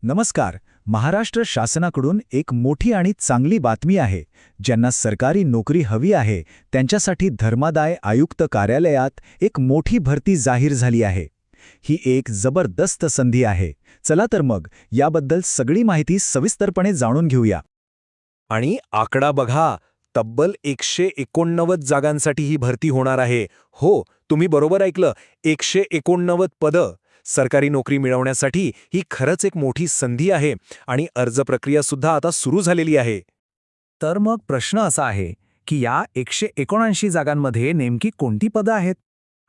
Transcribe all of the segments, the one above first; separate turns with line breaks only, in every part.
नमस्कार. महाराष्ट्र शासनाकडून एक मोठी आणि चांगली बातमी आहे. ज्यांना सरकारी नोकरी हवी आहे त्यांच्यासाठी धर्मादाय आयुक्त कार्यालयात एक मोठी भरती जाहीर झाली आहे. ही एक जबरदस्त संधी आहे. चला तर मग याबद्दल सगळी माहिती सविस्तरपणे जाणून घेऊया.
आणि आकडा बघा, तब्बल 189 जागांसाठी ही भरती होणार आहे. हो, तुम्ही बरोबर ऐकलं, 189 पदं. सरकारी नोकरी मिळवण्यासाठी ही खरंच एक मोठी संधी आहे आणि अर्ज प्रक्रिया सुद्धा आता सुरू झालेली आहे.
तर मग प्रश्न असा आहे की या 179 जागांमध्ये नेमकी कोणती पदं आहेत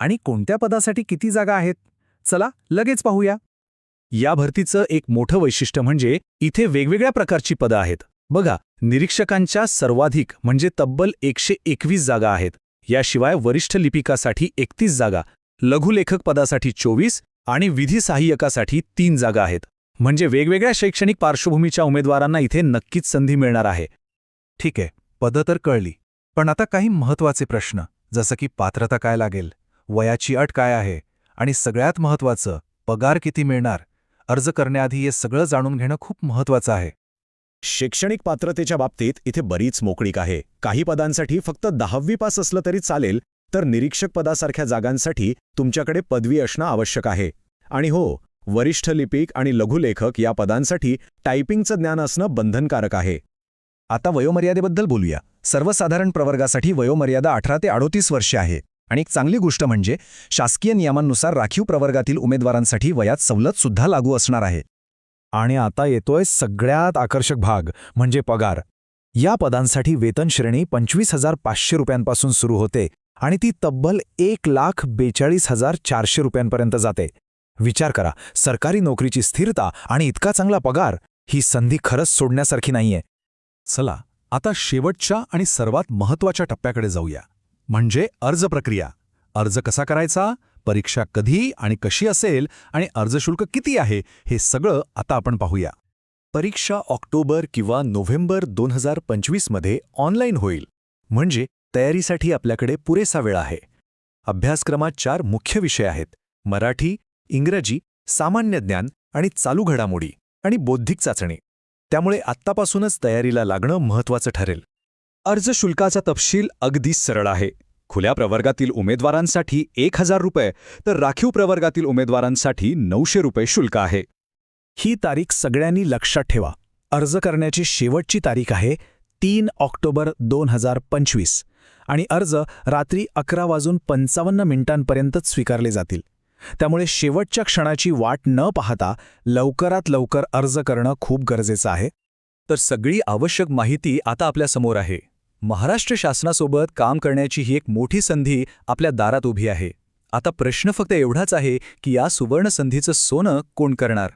आणि कोणत्या पदासाठी किती जागा आहेत? चला लगेच पाहूया.
या भरतीचं एक मोठं वैशिष्ट्य म्हणजे इथे वेगवेगळ्या प्रकारची पदं आहेत. बघा, निरीक्षकांच्या सर्वाधिक म्हणजे तब्बल 121 जागा आहेत. याशिवाय वरिष्ठ लिपिकासाठी 31 जागा, लघुलेखक पदासाठी 24 आणि विधी सहाय्यकासाठी 3 जागा आहेत. म्हणजे वेगवेगळ्या शैक्षणिक पार्श्वभूमीच्या उमेदवारांना इथे नक्कीच संधी मिळणार आहे.
ठीक आहे, पदं तर कळली. पण आता काही महत्त्वाचे प्रश्न, जसं की पात्रता काय लागेल, वयाची अट काय आहे आणि सगळ्यात महत्त्वाचं, पगार किती मिळणार. अर्ज करण्याआधी हे सगळं जाणून घेणं खूप महत्त्वाचं आहे.
शैक्षणिक पात्रतेच्या बाबतीत इथे बरीच मोकळीक आहे. काही पदांसाठी फक्त 10वी पास असलं तरी चालेल, तर निरीक्षक पदासारख्या जागांसाठी तुमच्याकडे पदवी असणं आवश्यक आहे. आणि हो, वरिष्ठ लिपिक आणि लघुलेखक या पदांसाठी टायपिंगचं ज्ञान असणं बंधनकारक आहे.
आता वयोमर्यादेबद्दल बोलूया. सर्वसाधारण प्रवर्गासाठी वयोमर्यादा 18 ते 38 वर्षे आहे. आणि एक चांगली गोष्ट म्हणजे शासकीय नियमांनुसार राखीव प्रवर्गातील उमेदवारांसाठी वयात सवलत सुद्धा लागू असणार आहे.
आणि आता येतोय सगळ्यात आकर्षक भाग, म्हणजे पगार. या पदांसाठी वेतन श्रेणी 25,500 रुपयांपासून सुरू होते आणि ती तब्बल 1,42,400 रुपयांपर्यंत जाते. विचार करा, सरकारी नोकरीची स्थिरता आणि इतका चांगला पगार, ही संधी खरंच सोडण्यासारखी नाहीये.
चला आता शेवटच्या आणि सर्वात महत्त्वाच्या टप्प्याकडे जाऊया, म्हणजे अर्ज प्रक्रिया. अर्ज कसा करायचा, परीक्षा कधी आणि कशी असेल आणि अर्ज शुल्क किती आहे, हे सगळं आता आपण पाहूया.
परीक्षा ऑक्टोबर किंवा नोव्हेंबर 2025 मध्ये ऑनलाईन होईल. म्हणजे तयारीसाठी आपल्याकडे पुरेसा वेळ आहे. अभ्यासक्रमात 4 मुख्य विषय आहेत: मराठी, इंग्रजी, सामान्य ज्ञान आणि चालू घडामोडी आणि बौद्धिक चाचणी. त्यामुळे आत्तापासूनच तयारीला लागणं महत्त्वाचं ठरेल. अर्ज शुल्काचा तपशील अगदी सरळ आहे. खुल्या प्रवर्गातील उमेदवारांसाठी 1,000 रुपये, तर राखीव प्रवर्गातील उमेदवारांसाठी 900 रुपये शुल्क आहे.
ही तारीख सगळ्यांनी लक्षात ठेवा. अर्ज करण्याची शेवटची तारीख आहे 3 ऑक्टोबर 2025 आणि अर्ज रात्री 11:55 स्वीकारले जातील. त्यामुळे शेवटच्या क्षणाची वाट न पाहता लवकरात लवकर अर्ज करणं खूप गरजेचं आहे.
तर सगळी आवश्यक माहिती आता आपल्यासमोर आहे. महाराष्ट्र शासनासोबत काम करण्याची ही एक मोठी संधी आपल्या दारात उभी आहे. आता प्रश्न फक्त एवढाच आहे की या सुवर्ण संधीचं सोनं कोण करणार?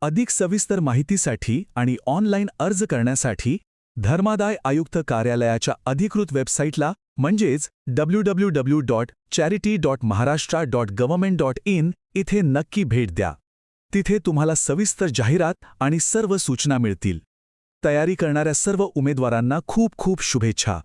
अधिक सविस्तर माहितीसाठी आणि ऑनलाईन अर्ज करण्यासाठी धर्मादाय आयुक्त कार्यालयाच्या अधिकृत वेबसाईटला म्हणजेच www.charity.maharashtra.government.in इथे नक्की भेट द्या. तिथे तुम्हाला सविस्तर जाहिरात आणि सर्व सूचना मिळतील. तयारी करणाऱ्या सर्व उमेदवारांना खूप खूप शुभेच्छा.